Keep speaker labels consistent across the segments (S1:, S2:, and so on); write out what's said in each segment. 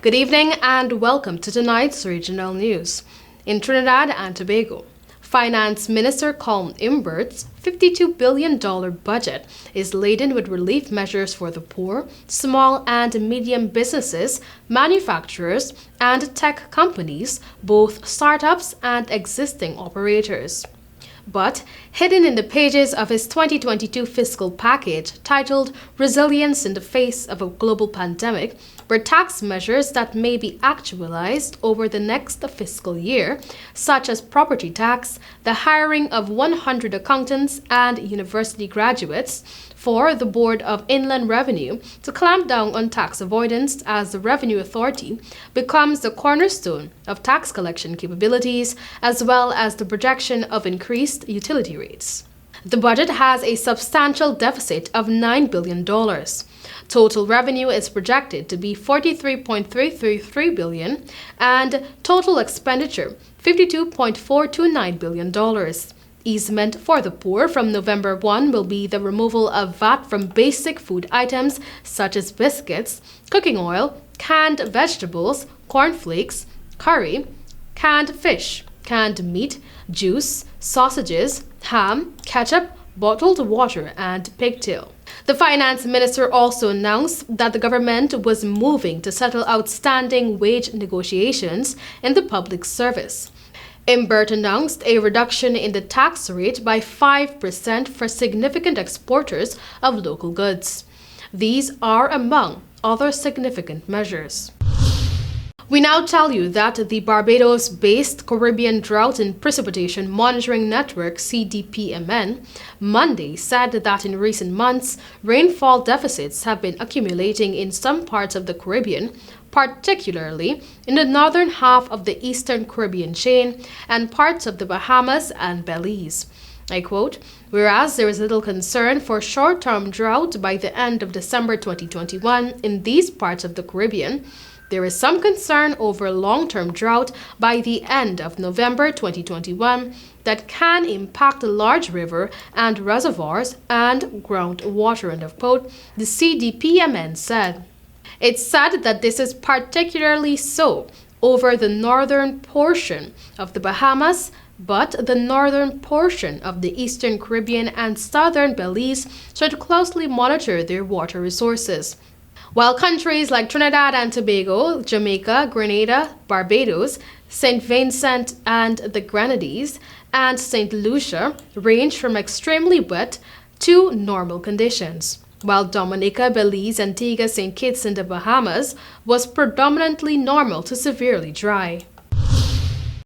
S1: Good evening and welcome to tonight's regional news. In Trinidad and Tobago, Finance Minister Colm Imbert's $52 billion budget is laden with relief measures for the poor, small and medium businesses, manufacturers, and tech companies, both startups and existing operators. But hidden in the pages of his 2022 fiscal package titled Resilience in the Face of a Global Pandemic were tax measures that may be actualized over the next fiscal year, such as property tax, the hiring of 100 accountants and university graduates for the Board of Inland Revenue to clamp down on tax avoidance as the Revenue Authority becomes the cornerstone of tax collection capabilities, as well as the projection of increased utility rates. The budget has a substantial deficit of $9 billion. Total revenue is projected to be $43.333 billion and total expenditure $52.429 billion. Easement for the poor from November 1 will be the removal of VAT from basic food items such as biscuits, cooking oil, canned vegetables, cornflakes, curry, canned fish, canned meat, juice, sausages, ham, ketchup, bottled water, and pigtail. The finance minister also announced that the government was moving to settle outstanding wage negotiations in the public service. Imbert announced a reduction in the tax rate by 5% for significant exporters of local goods. These are among other significant measures. We now tell you that the Barbados-based Caribbean Drought and Precipitation Monitoring Network (CDPMN) Monday said that in recent months, rainfall deficits have been accumulating in some parts of the Caribbean, particularly in the northern half of the Eastern Caribbean chain and parts of the Bahamas and Belize. I quote, "Whereas there is little concern for short-term drought by the end of December 2021 in these parts of the Caribbean, there is some concern over long-term drought by the end of November 2021 that can impact large river and reservoirs and groundwater," end of quote, the CDPMN said. It said that this is particularly so over the northern portion of the Bahamas, but the northern portion of the Eastern Caribbean and southern Belize should closely monitor their water resources. While countries like Trinidad and Tobago, Jamaica, Grenada, Barbados, St. Vincent and the Grenadines, and St. Lucia range from extremely wet to normal conditions, while Dominica, Belize, Antigua, St. Kitts, and the Bahamas was predominantly normal to severely dry.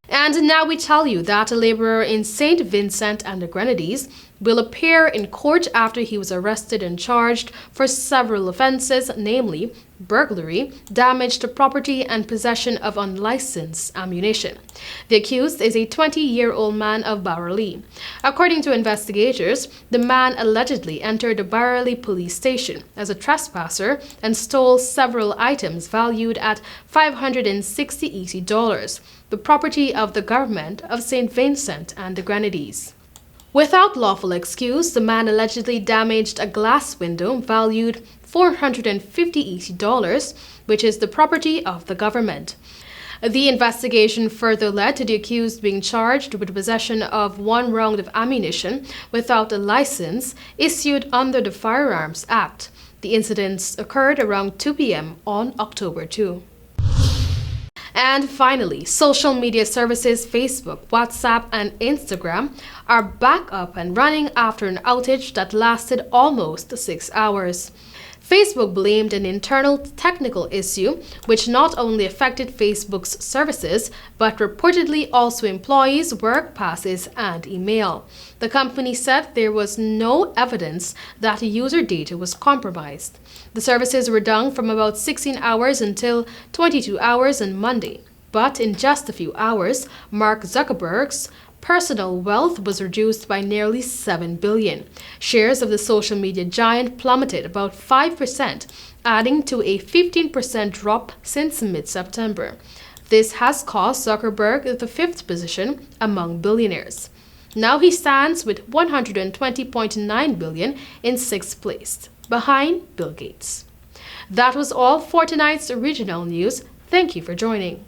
S1: And now we tell you that a laborer in St. Vincent and the Grenadines will appear in court after he was arrested and charged for several offenses, namely burglary, damage to property, and possession of unlicensed ammunition. The accused is a 20-year-old man of Barralee. According to investigators, the man allegedly entered the Barralee police station as a trespasser and stole several items valued at $560 EC, the property of the government of St. Vincent and the Grenadines. Without lawful excuse, the man allegedly damaged a glass window valued $450 EC, which is the property of the government. The investigation further led to the accused being charged with possession of one round of ammunition without a license issued under the Firearms Act. The incidents occurred around 2 p.m. on October 2. And finally, social media services Facebook, WhatsApp, and Instagram are back up and running after an outage that lasted almost 6 hours. Facebook blamed an internal technical issue, which not only affected Facebook's services, but reportedly also employees' work passes and email. The company said there was no evidence that user data was compromised. The services were down from about 16 hours until 22 hours on Monday. But in just a few hours, Mark Zuckerberg's personal wealth was reduced by nearly $7 billion. Shares of the social media giant plummeted about 5%, adding to a 15% drop since mid-September. This has cost Zuckerberg the fifth position among billionaires. Now he stands with $120.9 billion in sixth place, behind Bill Gates. That was all for tonight's regional news. Thank you for joining.